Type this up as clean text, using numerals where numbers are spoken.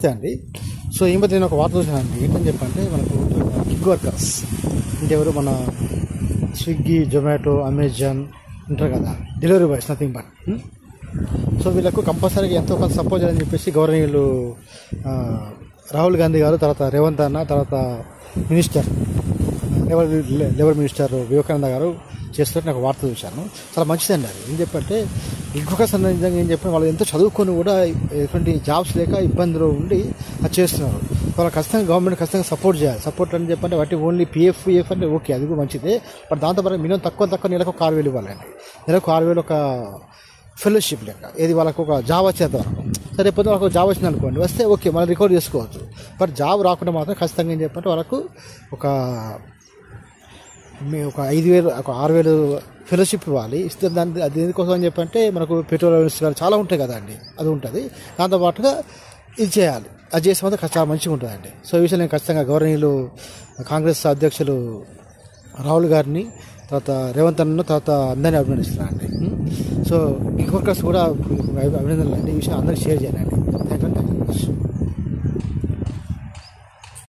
నమస్తే అండి. సో ఈ మధ్య నేను ఒక వార్త చూసానండి. ఏంటని చెప్పంటే మనకు గిగ్ వర్కర్స్ అంటే ఎవరు మన స్విగ్గీ, జొమాటో, అమెజాన్ ఉంటారు కదా, delivery boys, nothing but. So వీళ్ళకు కంపల్సరీగా ఎంతో కొంత సపోర్ట్ చేయాలని చెప్పేసి గవర్నీయులు రాహుల్ గాంధీ గారు, తర్వాత రేవంత్ అన్న, తర్వాత మినిస్టర్ లేబర్ మినిస్టర్ వివేకానంద గారు చేస్తున్నట్టు నాకు వార్త చూశాను. చాలా మంచిదండి అది. ఏం చెప్పంటే ఇంకొక సందర్భంగా ఏం చెప్పిన వాళ్ళు ఎంతో చదువుకొని కూడా ఎటువంటి జాబ్స్ లేక ఇబ్బందులు ఉండి అది చేస్తున్నారు. వాళ్ళు ఖచ్చితంగా గవర్నమెంట్ ఖచ్చితంగా సపోర్ట్ చేయాలి. సపోర్ట్ అని చెప్పంటే వాటి ఓన్లీ పిఎఫ్ అంటే ఓకే, అది కూడా మంచిదే. బట్ దాంతోపాటు మినిమం తక్కువ నెలకు ఒక 6,000 ఇవ్వాలండి. నెలకు 6,000 ఒక ఫెలోషిప్ లెక్క, ఏది వాళ్ళకు ఒక జాబ్ వచ్చేంత వరకు. సరే పొద్దున వాళ్ళకు జాబ్ వచ్చింది అనుకోండి, వస్తే ఓకే మనం రికవర్ చేసుకోవచ్చు. బట్ జాబ్ రాకుండా మాత్రం ఖచ్చితంగా ఏం చెప్పంటే వాళ్ళకు ఒక 5,000 ఒక 6,000 ఫెలోషిప్ ఇవ్వాలి. ఇస్తే దాని అది ఎందుకోసం అని చెప్పంటే మనకు పెట్రోల్ కానీ చాలా ఉంటాయి కదా అండి, అది ఉంటుంది. దాంతోపాటుగా ఇది చేయాలి. అది చేసే మాత్రం చాలా మంచిగా ఉంటుందండి. సో ఈ విషయం నేను ఖచ్చితంగా గవర్నీయులు కాంగ్రెస్ అధ్యక్షులు రాహుల్ గారిని, తర్వాత రేవంత్ అన్న, తర్వాత అందరినీ అభినందిస్తున్నాను అండి. సో గిగ్ వర్కర్స్ కూడా అభినందనలు అండి. ఈ విషయం అందరికీ షేర్ చేయాలండి. Thank you.